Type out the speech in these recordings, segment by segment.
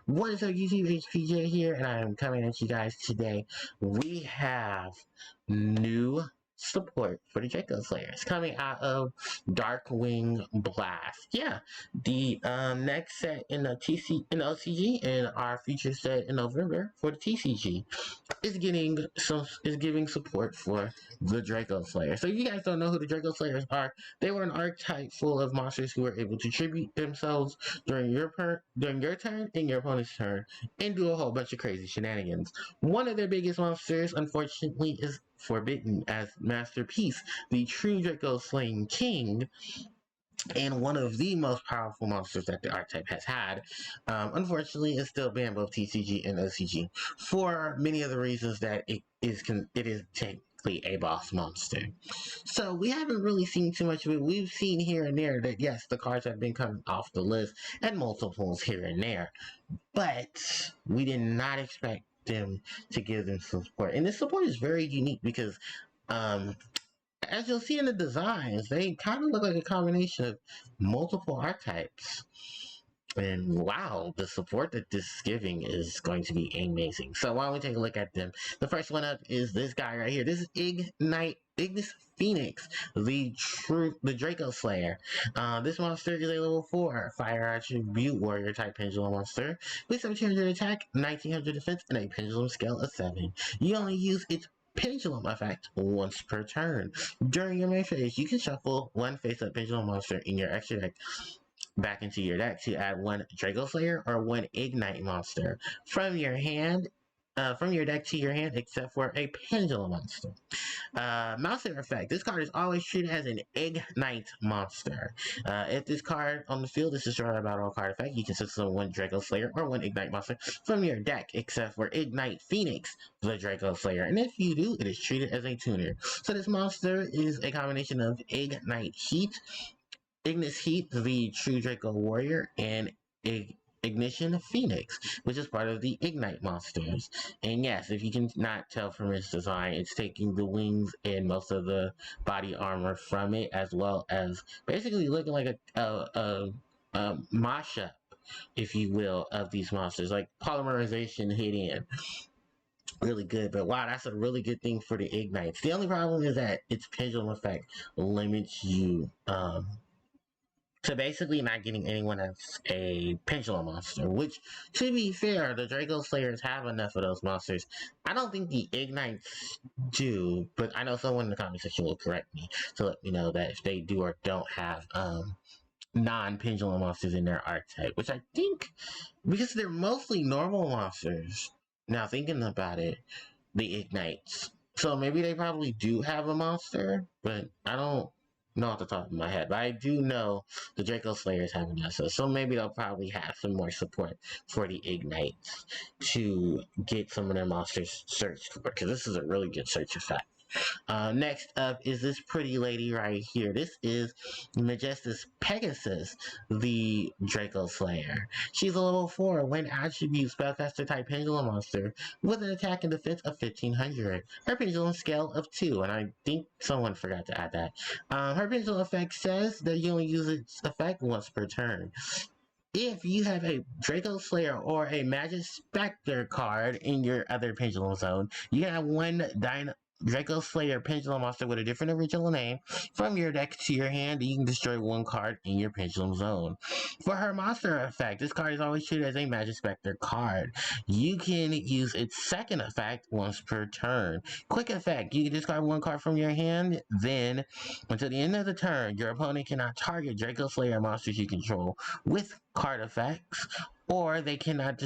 What is up, YouTube? HPJ here, and I am coming at you guys today. We have new support for the Dracoslayers coming out of Darkwing Blast. Yeah, the next set in the LCG and our future set in November for the TCG is giving support for the Dracoslayers. So if you guys don't know who the Dracoslayers are, they were an archetype full of monsters who were able to tribute themselves during your turn and your opponent's turn and do a whole bunch of crazy shenanigans. One of their biggest monsters, unfortunately, is forbidden as Masterpiece, the true Draco slaying king, and one of the most powerful monsters that the archetype has had. Unfortunately, it's still banned both TCG and OCG for many of the reasons that it is technically a boss monster. So we haven't really seen too much of it. We've seen here and there that yes, the cards have been coming off the list and multiples here and there, but we did not expect them to give them support. And this support is very unique because as you'll see in the designs, they kind of look like a combination of multiple archetypes. And wow, the support that this is giving is going to be amazing. So why don't we take a look at them? The first one up is this guy right here. This is Ignis Phoenix, the Draco Slayer. This monster is a level 4 fire attribute warrior type pendulum monster with 1700 attack, 1900 defense, and a pendulum scale of 7. You only use its pendulum effect once per turn. During your main phase, you can shuffle one face-up pendulum monster in your extra deck back into your deck to add one Dracoslayer or one Ignite monster from your deck to your hand, except for a pendulum monster. Monster effect. This card is always treated as an Ignite monster. If this card on the field is destroyed by a battle card effect, you can summon one Dracoslayer or one Ignite monster from your deck, except for Ignite Phoenix, the Dracoslayer. And if you do, it is treated as a tuner. So this monster is a combination of Ignite Heat, Ignis Heat, the true Draco warrior, and Ignition Phoenix, which is part of the Ignite monsters. And yes, if you can not tell from its design, it's taking the wings and most of the body armor from it, as well as basically looking like a mashup, if you will, of these monsters, like polymerization hit in. Really good, but wow, that's a really good thing for the Ignites. The only problem is that its pendulum effect limits you to basically not getting anyone else a pendulum monster, which, to be fair, the Dracoslayers have enough of those monsters. I don't think the Ignites do, but I know someone in the comment section will correct me to let me know that if they do or don't have non-pendulum monsters in their archetype, which I think, because they're mostly normal monsters, now thinking about it, the Ignites. So maybe they probably do have a monster, but I don't know off the top of my head, but I do know the Dracoslayers have an SO, so maybe they'll probably have some more support for the Ignites to get some of their monsters searched for, because this is a really good search effect. Next up is this pretty lady right here. This is Majestis Pegasus, the Dracoslayer. She's a level 4 when attribute spellcaster type pendulum monster with an attack and defense of 1500. Her pendulum scale of 2, and I think someone forgot to add that. Her pendulum effect says that you only use its effect once per turn. If you have a Dracoslayer or a Magic Spectre card in your other pendulum zone, you can have one Dracoslayer pendulum monster with a different original name from your deck to your hand. You can destroy one card in your pendulum zone. For her monster effect, this card is always treated as a Magic Spectre card. You can use its second effect once per turn. Quick effect, you can discard one card from your hand, then until the end of the turn, your opponent cannot target Dracoslayer monsters you control with card effects, or they cannot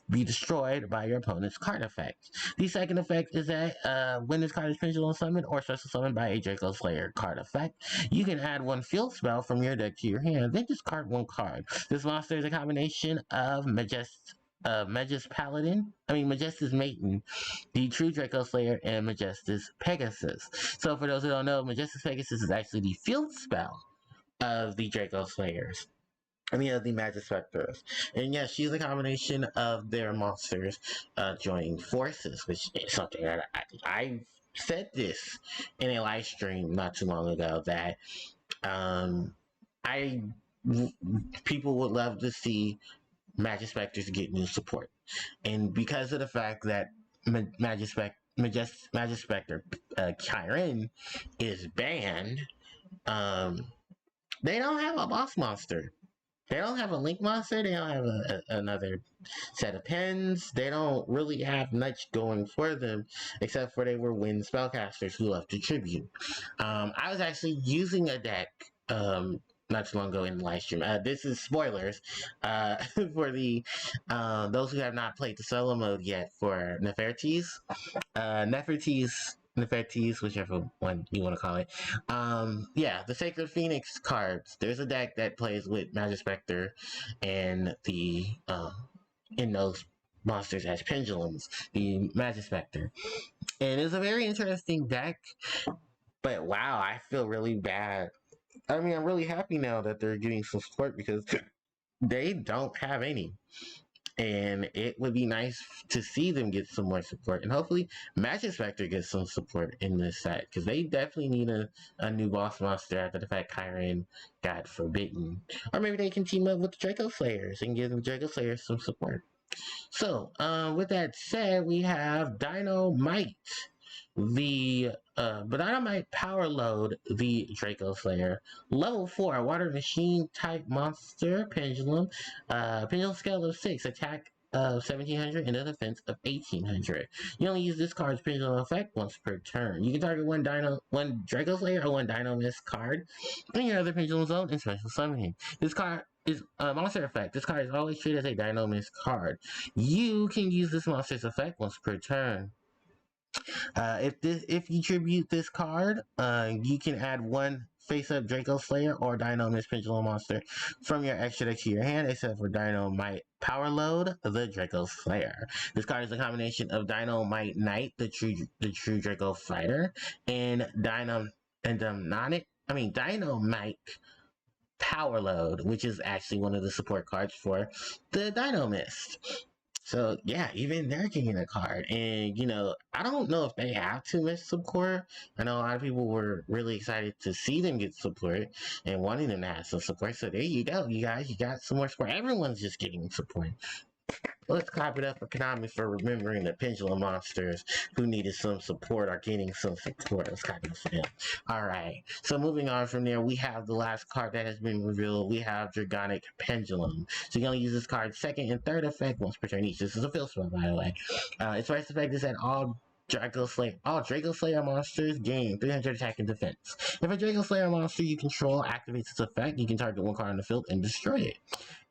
be destroyed by your opponent's card effects. The second effect is that when this card is pendulum summoned or special summoned by a Dracoslayers card effect, you can add one field spell from your deck to your hand, then discard one card. This monster is a combination of Majestis Maiden, the true Dracoslayer, and Majestis Pegasus. So for those who don't know, Majestis Pegasus is actually the field spell of the Dracoslayers. Of the Magic Spectres. And yes, she's a combination of their monsters joining forces, which is something that I said this in a live stream not too long ago, that people would love to see Magispectors get new support. And because of the fact that Magispector Kyren is banned, um, they don't have a boss monster. They don't have a link monster. They don't have another set of pens. They don't really have much going for them, except for they were wind spellcasters who love to tribute. I was actually using a deck not too long ago in the live stream. This is spoilers for the those who have not played the solo mode yet for Nefertiti's, whichever one you want to call it. Yeah, the Sacred Phoenix cards. There's a deck that plays with Magispector and the in those monsters as pendulums, the Magispector. And it's a very interesting deck, but wow, I feel really bad. I mean, I'm really happy now that they're getting some support because they don't have any. And it would be nice to see them get some more support, and hopefully Majestis gets some support in this set because they definitely need a new boss monster after the fact Kyren got forbidden, or maybe they can team up with the Dracoslayers and give the Dracoslayers some support. So, with that said, we have Dynamite, the Dynamite Power Load, the Dracoslayer, level 4 water machine type monster pendulum, pendulum scale of 6, attack of 1700 and a defense of 1800. You only use this card's pendulum effect once per turn. You can target one Dracoslayer or one Dynamist card in your other pendulum zone and special summoning. This card is a monster effect. This card is always treated as a Dynamist card. You can use this monster's effect once per turn. If you tribute this card, you can add one face-up Dracoslayer or Dynamist Pendulum monster from your extra deck to your hand, except for Dynamite Power Load, the Dracoslayer. This card is a combination of Dynamite Knight, the true Draco fighter, and Dynamite Power Load, which is actually one of the support cards for the Dynamist. So yeah, even they're getting a card, and I don't know if they have too much support. I know a lot of people were really excited to see them get support and wanting them to have some support. So there you go, you guys, you got some more support. Everyone's just getting support. Let's clap it up for Konami for remembering the Pendulum monsters who needed some support are getting some support. Let's clap it up for them. Alright, so moving on from there, we have the last card that has been revealed. We have Dragonic Pendulum. So you can only use this card's second and third effect once per turn each. This is a field spell, by the way. Its first effect is that all Dracoslayer monsters gain 300 attack and defense. If a Dracoslayer monster you control activates its effect, you can target one card on the field and destroy it.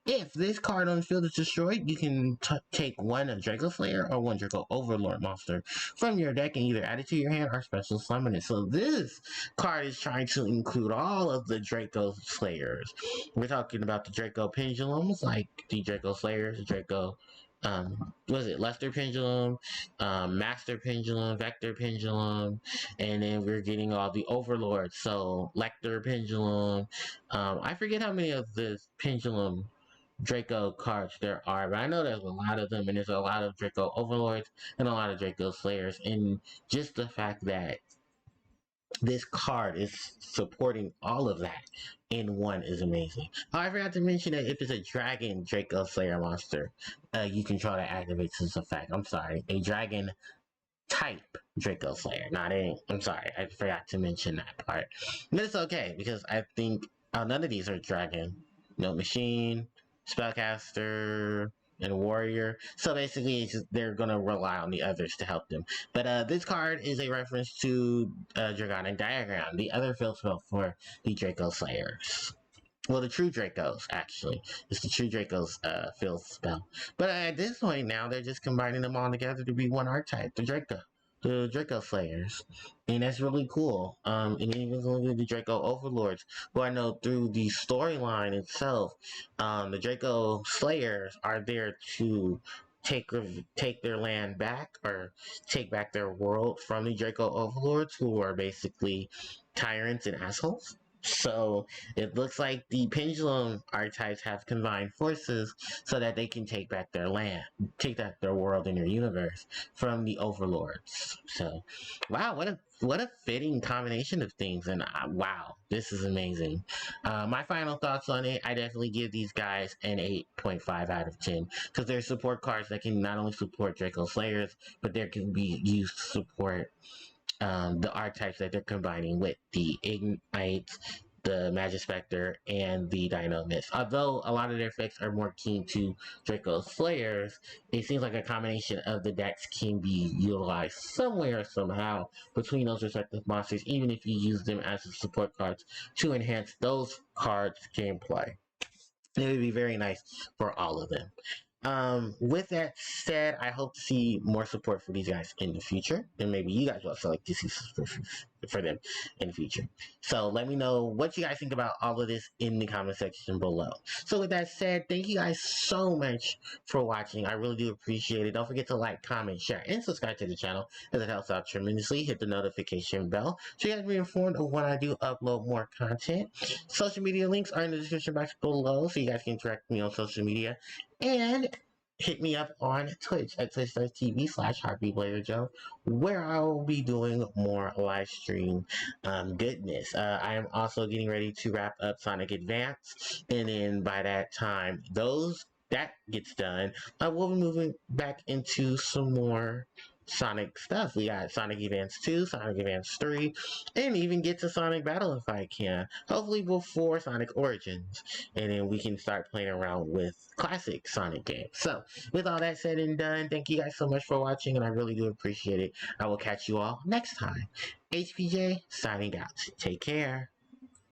If this card on the field is destroyed, you can take one Dracoslayer or one Draco Overlord monster from your deck and either add it to your hand or special summon it. So this card is trying to include all of the Draco Slayers. We're talking about the Draco Pendulums, like the Draco Slayers, the Draco Lester Pendulum, Master Pendulum, Vector Pendulum, and then we're getting all the Overlords. So Lecter Pendulum. I forget how many of the Pendulum Draco cards there are, but I know there's a lot of them, and there's a lot of Draco Overlords and a lot of Draco Slayers, and just the fact that this card is supporting all of that in one is amazing. Oh, I forgot to mention that if it's a Dragon Draco Slayer monster, you control that activates this effect. I'm sorry, a Dragon type Draco Slayer, not a. I'm sorry, I forgot to mention that part, but it's okay because I think none of these are Dragon. No Machine, Spellcaster, and Warrior. So basically, they're going to rely on the others to help them. But this card is a reference to Dragonic Diagram, the other field spell for the Draco Slayers. Well, the True Dracos, actually. It's the True Dracos field spell. But at this point now, they're just combining them all together to be one archetype, the Dracoslayers. And that's really cool. And even including the Draco Overlords, who I know through the storyline itself, the Draco Slayers are there to take their land back, or take back their world from the Draco Overlords, who are basically tyrants and assholes. So it looks like the pendulum archetypes have combined forces so that they can take back their land, take back their world and their universe from the overlords. So, wow, what a fitting combination of things, and wow, this is amazing. My final thoughts on it: I definitely give these guys an 8.5 out of 10 because they're support cards that can not only support Dracoslayers, but they can be used to support the archetypes that they're combining with the Ignites, the Majestis Pegasus, and the Dynamis. Although a lot of their effects are more keen to Dracoslayers, it seems like a combination of the decks can be utilized somewhere, somehow, between those respective monsters, even if you use them as support cards to enhance those cards' gameplay. It would be very nice for all of them. With that said, I hope to see more support for these guys in the future, and maybe you guys will also like to see support for them in the future. So let me know what you guys think about all of this in the comment section below. So with that said, thank you guys so much for watching. I really do appreciate it. Don't forget to like, comment, share, and subscribe to the channel as it helps out tremendously. Hit the notification bell so you guys be informed of when I do upload more content. Social media links are in the description box below so you guys can interact with me on social media. And hit me up on Twitch at twitch.tv/HarpiePlayerJoe, where I will be doing more live stream goodness. I am also getting ready to wrap up Sonic Advance, and then by that time, that gets done, I will be moving back into some more Sonic stuff. We got Sonic Advance 2, Sonic Advance 3, and even get to Sonic Battle if I can. Hopefully before Sonic Origins. And then we can start playing around with classic Sonic games. So, with all that said and done, thank you guys so much for watching, and I really do appreciate it. I will catch you all next time. HPJ signing out. Take care.